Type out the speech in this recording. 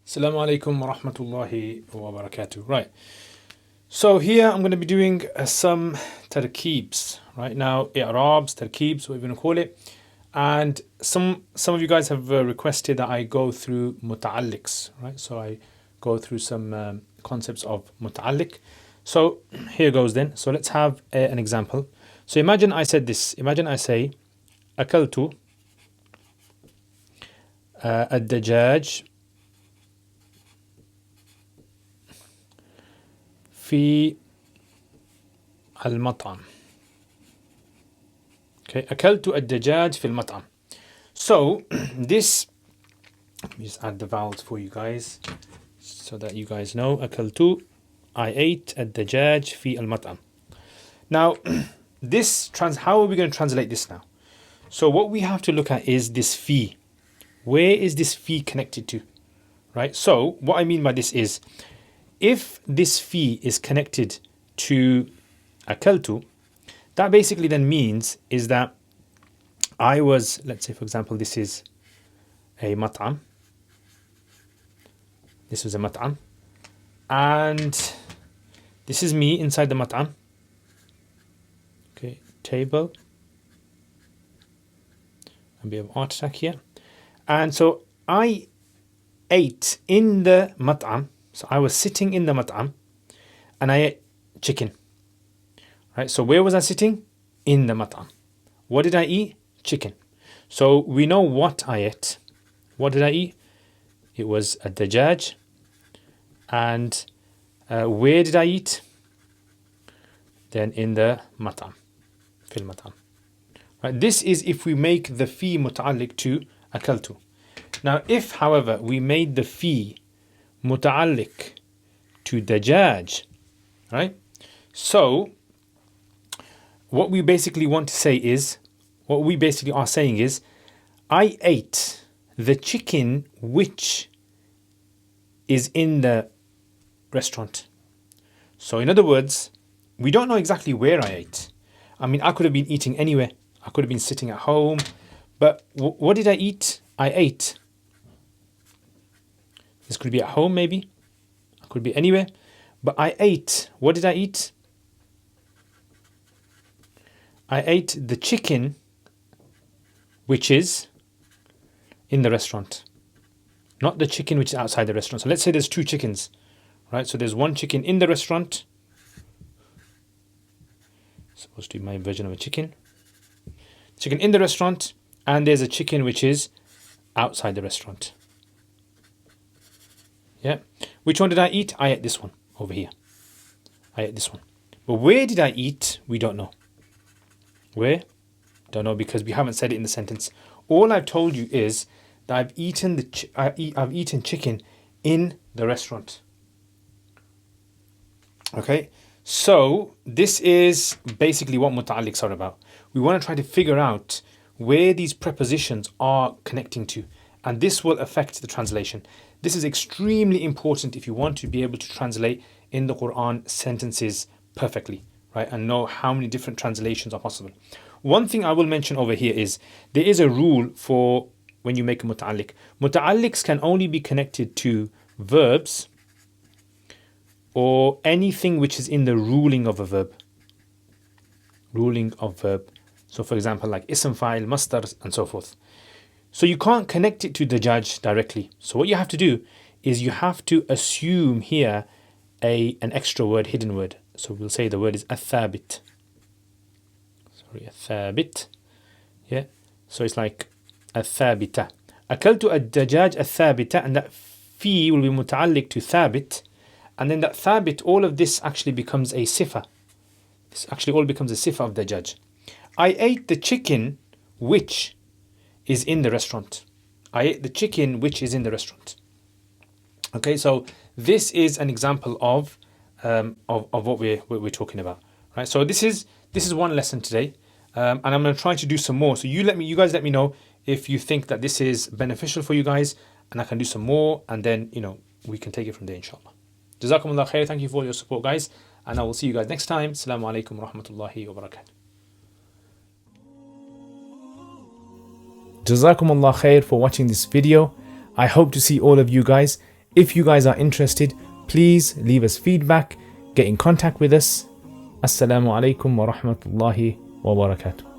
Assalamu alaikum wa rahmatullahi wa barakatuh. Right. So here I'm going to be doing some tarkeebs. Right now, i'rabs, tarkeebs, what we're going to call it. And some of you guys have requested that I go through muta'alliqs. Right. So I go through some concepts of muta'alliq. So here goes then. So let's have an example. So imagine I said this. Imagine I say, أكلت الدجاج في المطعم. Okay, أكلت الدجاج في المطعم. So this, let me just add the vowels for you guys so that you guys know. أكلت, I ate الدجاج في المطعم. Now, how are we going to translate this now? So what we have to look at is this fee. Where is this fee connected to? Right? So what I mean by this is, if this fee is connected to akaltu, that basically then means is that I was, let's say for example, this is a mat'am. This was a mat'am. And this is me inside the mat'am. Okay, table. A bit of art attack here. And so I ate in the mat'am. So I was sitting in the mat'am and I ate chicken. Right? So where was I sitting? In the mat'am. What did I eat? Chicken. So we know what I ate. What did I eat? It was a dajaj. And where did I eat? Then in the mat'am. Fil mat'am. Right? This is if we make the fi muta'alliq to akaltu. Now if, however, we made the fi muta'alliq to dajaj, right? So what we basically want to say is, what we basically are saying is, I ate the chicken which is in the restaurant. So in other words, we don't know exactly where I ate. I mean, I could have been eating anywhere. I could have been sitting at home. But what did I eat? I ate. This could be at home maybe. It could be anywhere. But I ate. What did I eat? I ate the chicken which is in the restaurant. Not the chicken which is outside the restaurant. So let's say there's two chickens. Right? So there's one chicken in the restaurant. Supposed to be my version of a chicken. Chicken in the restaurant. And there's a chicken which is outside the restaurant. Yeah. Which one did I eat? I ate this one over here. I ate this one. But where did I eat? We don't know. Where? Don't know, because we haven't said it in the sentence. All I've told you is that I've eaten chicken in the restaurant. Okay. So this is basically what muta'alliqs are about. We want to try to figure out where these prepositions are connecting to, and this will affect the translation. This is extremely important if you want to be able to translate in the Quran sentences perfectly, right? And know how many different translations are possible. One thing I will mention over here is there is a rule for when you make a muta'alliq. Muta'alliqs can only be connected to verbs or anything which is in the ruling of a verb. Ruling of verb. So for example, like ism fa'il, masdar, and so forth. So you can't connect it to dajaj directly. So what you have to do is you have to assume here an extra word, hidden word. So we'll say the word is athabit. Sorry, athabit. Yeah. So it's like athabita. Akaltu ad-dajaj athabita, and that fi will be muta'alliq to thabit. And then that thabit, all of this actually becomes a sifa. This actually all becomes a sifa of dajaj. I ate the chicken which is in the restaurant. I ate the chicken which is in the restaurant. Okay, so this is an example of what we're talking about. Right. So this is one lesson today, and I'm going to try to do some more. So you guys let me know if you think that this is beneficial for you guys, and I can do some more, and then we can take it from there, inshallah. Jazakumullah khair. Thank you for all your support, guys, and I will see you guys next time. Assalamu alaikum wa rahmatullahi wa barakatuh. Jazakumullah khair for watching this video. I hope to see all of you guys If you guys are interested, please leave us feedback, get in contact with us. Assalamu alaikum wa rahmatullahi wa barakatuh.